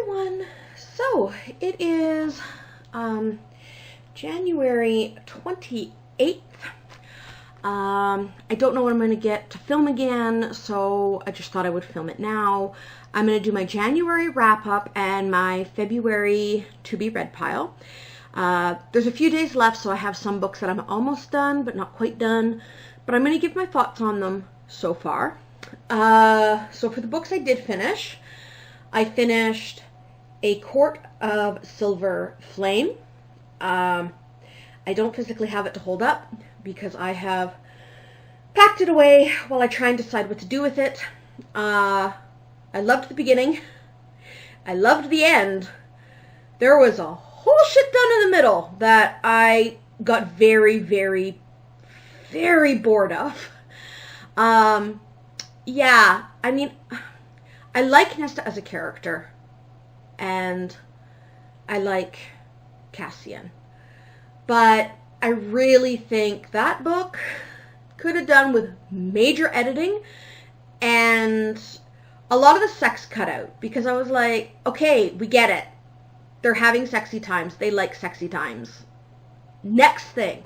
everyone. So it is January 28th. I don't know when I'm going to get to film again, so I just thought I would film it now. I'm going to do my January wrap-up and my February to-be-read pile. There's a few days left, so I have some books that I'm almost done, but not quite done. But I'm going to give my thoughts on them so far. So for the books I did finish, I finished A Court of Silver Flame. I don't physically have it to hold up because I have packed it away while I try and decide what to do with it. I loved the beginning. I loved the end. There was a whole shit ton in the middle that I got very, very, very bored of. Yeah, I mean, I like Nesta as a character, and I like Cassian, but I really think that book could have done with major editing and a lot of the sex cut out, because I was like, okay, we get it. They're having sexy times. They like sexy times. Next thing.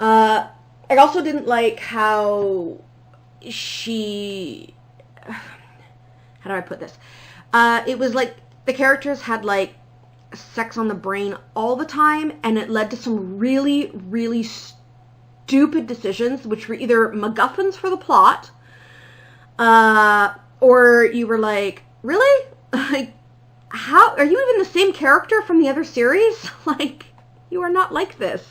I also didn't like how she... How do I put this? It was like the characters had like sex on the brain all the time, and it led to some really, really stupid decisions, which were either MacGuffins for the plot, or you were like, really? Like, how are you even the same character from the other series? Like, you are not like this.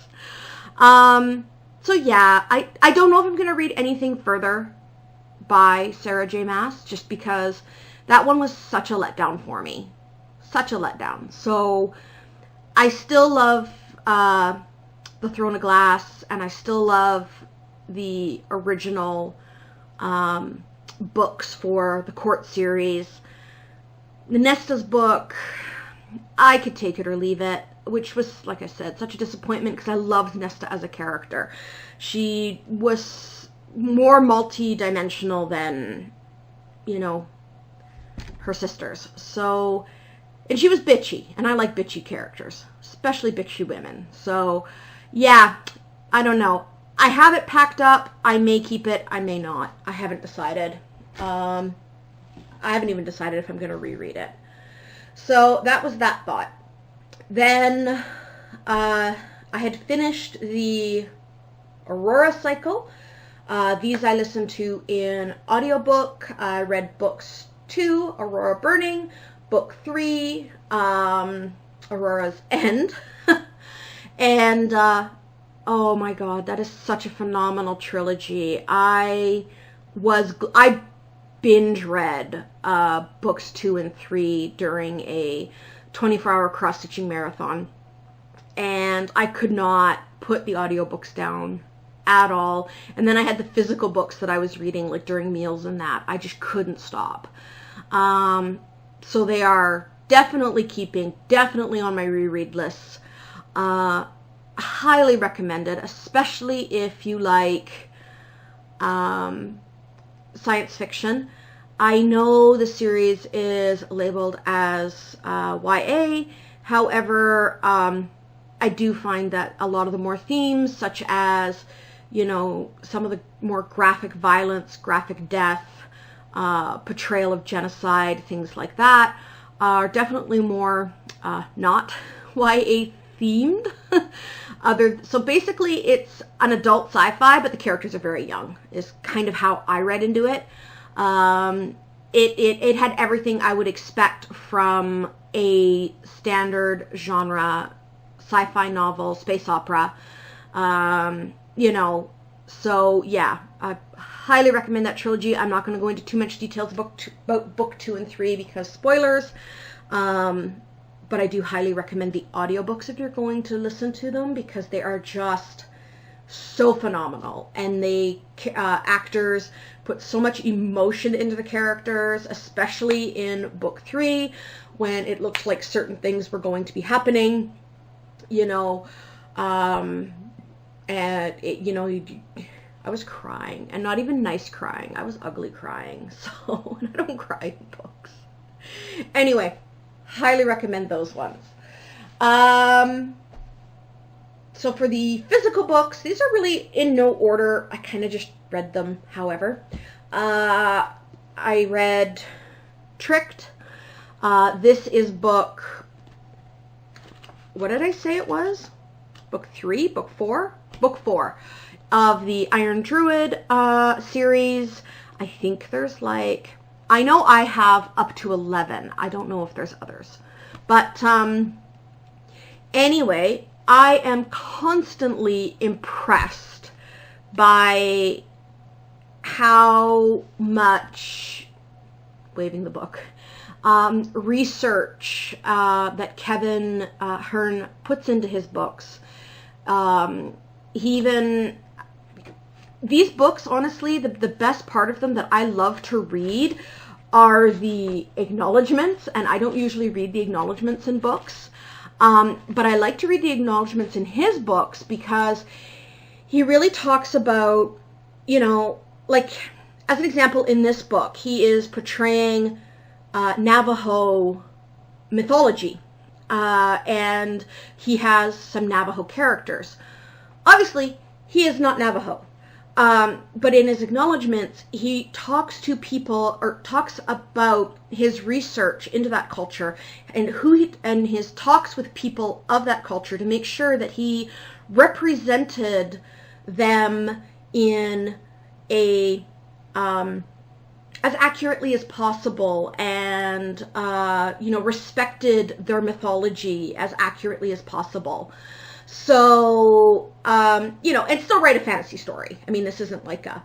So yeah, I don't know if I'm going to read anything further by Sarah J. Maas, just because that one was such a letdown for me. Such a letdown. So I still love The Throne of Glass, and I still love the original books for the Court series. The Nesta's book, I could take it or leave it, which was, like I said, such a disappointment because I loved Nesta as a character. She was more multi-dimensional than, you know, her sisters. So, and she was bitchy, and I like bitchy characters, especially bitchy women. So, yeah, I don't know. I have it packed up. I may keep it. I may not. I haven't decided. I haven't even decided if I'm going to reread it. So that was that thought. Then I had finished the Aurora Cycle. These I listened to in audiobook. I read books 2, Aurora Burning, book 3, Aurora's End. And oh my god, that is such a phenomenal trilogy. I binge read books 2 and 3 during a 24-hour cross-stitching marathon, and I could not put the audiobooks down at all. And then I had the physical books that I was reading, like during meals and that. I just couldn't stop. So they are definitely on my reread lists. Highly recommended, especially if you like science fiction. I know the series is labeled as YA. However, I do find that a lot of the more themes, such as, you know, some of the more graphic violence, graphic death, portrayal of genocide, things like that, are definitely more not YA themed. So basically it's an adult sci-fi, but the characters are very young, is kind of how I read into it. It had everything I would expect from a standard genre sci-fi novel, space opera, you know. So yeah, I highly recommend that trilogy. I'm not going to go into too much details about book 2 and 3 because spoilers. But I do highly recommend the audiobooks if you're going to listen to them, because they are just so phenomenal. And they actors put so much emotion into the characters, especially in book 3 when it looked like certain things were going to be happening, you know. And it, you know, I was crying, and not even nice crying. I was ugly crying. So I don't cry in books. Anyway, highly recommend those ones. So for the physical books, these are really in no order. I kind of just read them, however. I read Tricked. This is book, what did I say it was? Book 3? Book 4? Book 4 of the Iron Druid series. I think there's I know I have up to 11. I don't know if there's others. But anyway, I am constantly impressed by how much, waving the book, research that Kevin Hearn puts into his books. These books, honestly, the best part of them that I love to read are the acknowledgments, and I don't usually read the acknowledgments in books. But I like to read the acknowledgments in his books because he really talks about, as an example, in this book, he is portraying Navajo mythology, and he has some Navajo characters. Obviously, he is not Navajo, but in his acknowledgments, he talks to people, or talks about his research into that culture and his talks with people of that culture to make sure that he represented them in a as accurately as possible, and respected their mythology as accurately as possible. So and still write a fantasy story. I mean, this isn't like a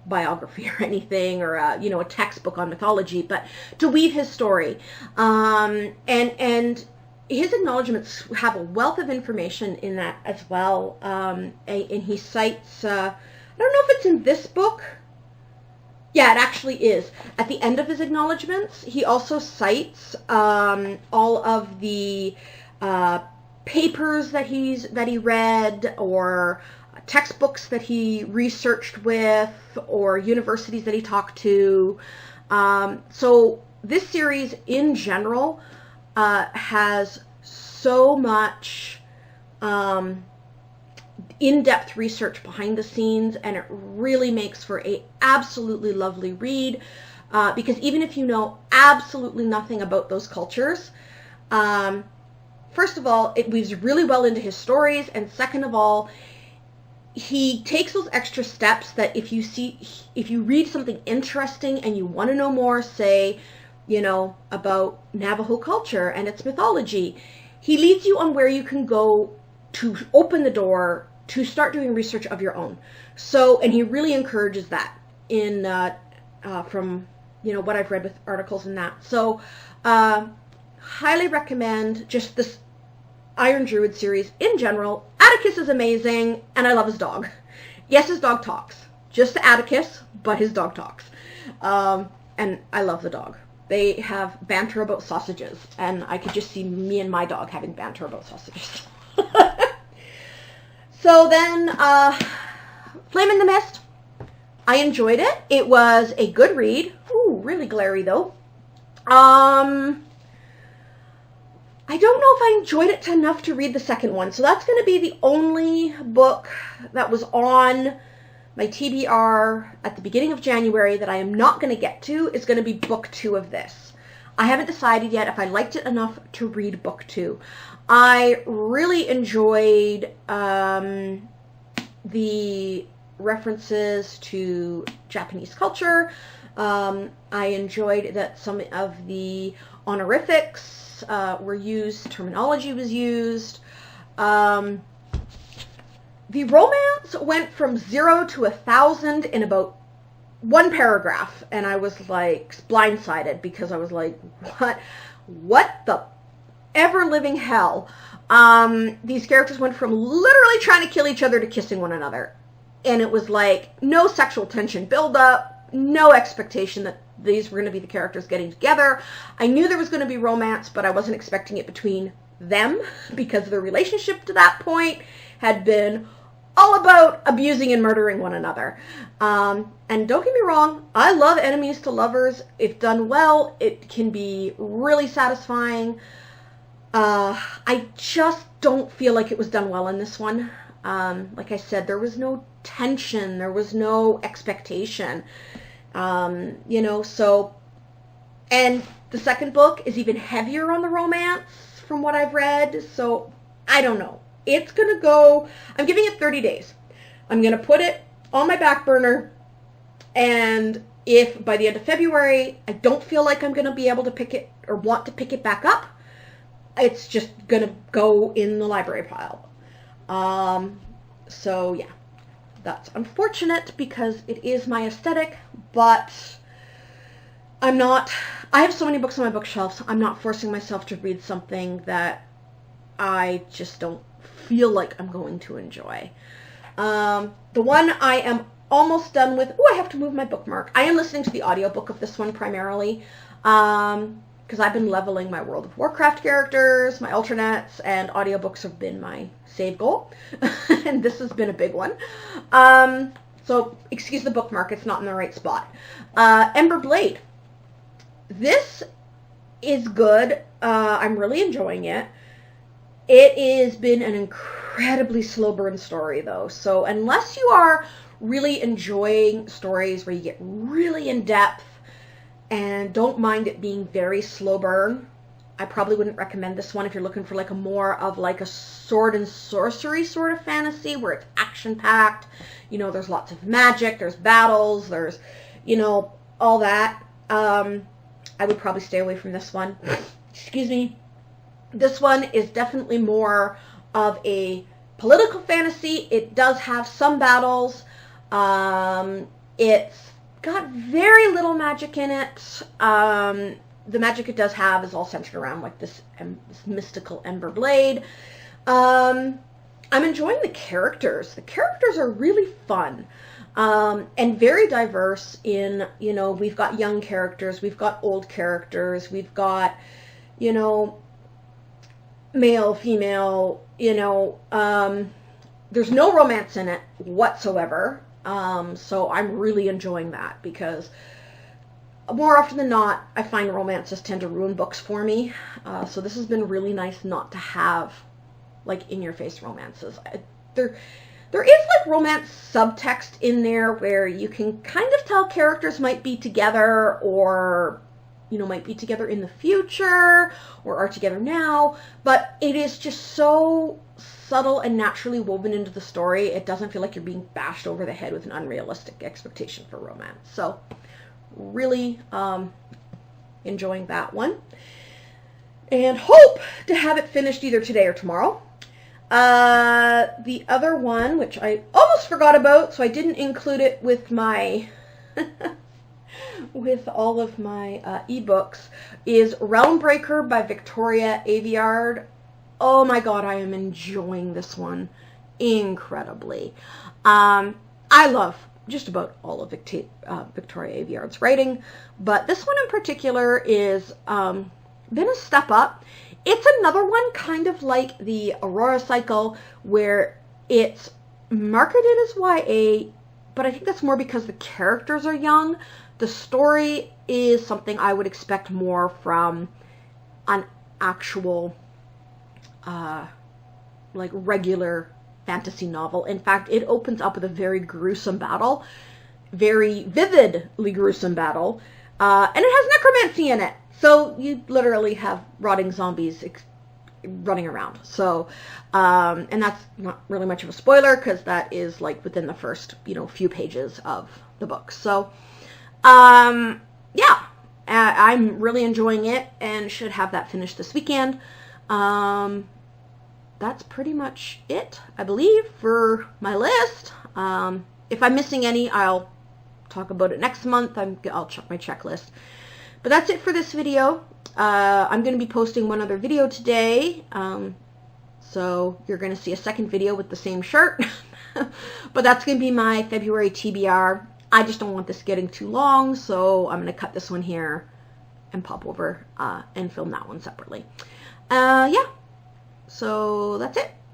biography or anything, or a textbook on mythology, but to weave his story. And his acknowledgments have a wealth of information in that as well. And he cites, I don't know if it's in this book. Yeah, it actually is. At the end of his acknowledgments, he also cites all of the papers that he read, or textbooks that he researched with, or universities that he talked to. So this series in general has so much in-depth research behind the scenes, and it really makes for a absolutely lovely read, because even if you know absolutely nothing about those cultures, first of all, it weaves really well into his stories, and second of all, he takes those extra steps that if you read something interesting and you want to know more, say, about Navajo culture and its mythology, he leads you on where you can go to open the door to start doing research of your own. So, and he really encourages that in from what I've read with articles and that. So, highly recommend just this Iron Druid series in general. Atticus is amazing, and I love his dog. Yes, his dog talks. Just to Atticus, but his dog talks. And I love the dog. They have banter about sausages, and I could just see me and my dog having banter about sausages. So then, Flame in the Mist. I enjoyed it. It was a good read. Ooh, really glary though. I don't know if I enjoyed it enough to read the second one. So that's going to be the only book that was on my TBR at the beginning of January that I am not going to get to. Is going to be book 2 of this. I haven't decided yet if I liked it enough to read book 2. I really enjoyed the references to Japanese culture. I enjoyed that some of the honorifics were used, terminology was used. The romance went from 0 to 1,000 in about one paragraph, and I was blindsided because I was like, what the ever living hell? These characters went from literally trying to kill each other to kissing one another, and it was no sexual tension build up, no expectation that these were going to be the characters getting together. I knew there was going to be romance, but I wasn't expecting it between them, because their relationship to that point had been all about abusing and murdering one another. And don't get me wrong, I love enemies to lovers. If done well, it can be really satisfying. I just don't feel like it was done well in this one. Like I said, there was no tension, there was no expectation, you know, so, and the second book is even heavier on the romance from what I've read, so I don't know. It's going to go, I'm giving it 30 days. I'm going to put it on my back burner, and if by the end of February I don't feel like I'm going to be able to pick it or want to pick it back up, it's just going to go in the library pile. So yeah, that's unfortunate because it is my aesthetic, but I have so many books on my bookshelves, I'm not forcing myself to read something that I just don't feel like I'm going to enjoy. The one I am almost done with, I have to move my bookmark. I am listening to the audiobook of this one primarily, because I've been leveling my World of Warcraft characters, my alternates, and audiobooks have been my save goal, and this has been a big one. So excuse the bookmark, it's not in the right spot. Ember Blade. This is good. I'm really enjoying it. It has been an incredibly slow burn story, though. So unless you are really enjoying stories where you get really in depth and don't mind it being very slow burn, I probably wouldn't recommend this one if you're looking for like a more of like a sword and sorcery sort of fantasy where it's action-packed. You know, there's lots of magic, there's battles, there's, you know, all that. I would probably stay away from this one. Excuse me. This one is definitely more of a political fantasy. It does have some battles. It's got very little magic in it. The magic it does have is all centered around like this mystical Ember Blade. I'm enjoying the characters. The characters are really fun. And very diverse in, you know, we've got young characters, we've got old characters, we've got, you know, male, female, you know, there's no romance in it whatsoever. So I'm really enjoying that because more often than not, I find romances tend to ruin books for me. So this has been really nice not to have like in-your-face romances. There is like romance subtext in there where you can kind of tell characters might be together or, you know, might be together in the future or are together now, but it is just so subtle and naturally woven into the story. It doesn't feel like you're being bashed over the head with an unrealistic expectation for romance. So really enjoying that one and hope to have it finished either today or tomorrow. The other one, which I almost forgot about, so I didn't include it with my with all of my ebooks, is Realmbreaker by Victoria Aveyard. Oh my god, I am enjoying this one incredibly. I love just about all of Victoria Aveyard's writing, but this one in particular is been a step up. It's another one kind of like the Aurora Cycle where it's marketed as YA, but I think that's more because the characters are young. The story is something I would expect more from an actual like regular fantasy novel. In fact, it opens up with a very gruesome battle, very vividly gruesome battle, and it has necromancy in it. So you literally have rotting zombies running around. So, and that's not really much of a spoiler because that is like within the first, you know, few pages of the book. So, yeah, I'm really enjoying it and should have that finished this weekend. That's pretty much it, I believe, for my list. If I'm missing any, I'll talk about it next month. I'll check my checklist. But that's it for this video. I'm going to be posting one other video today. So you're going to see a second video with the same shirt. But that's going to be my February TBR. I just don't want this getting too long, so I'm going to cut this one here and pop over and film that one separately. Yeah. So that's it.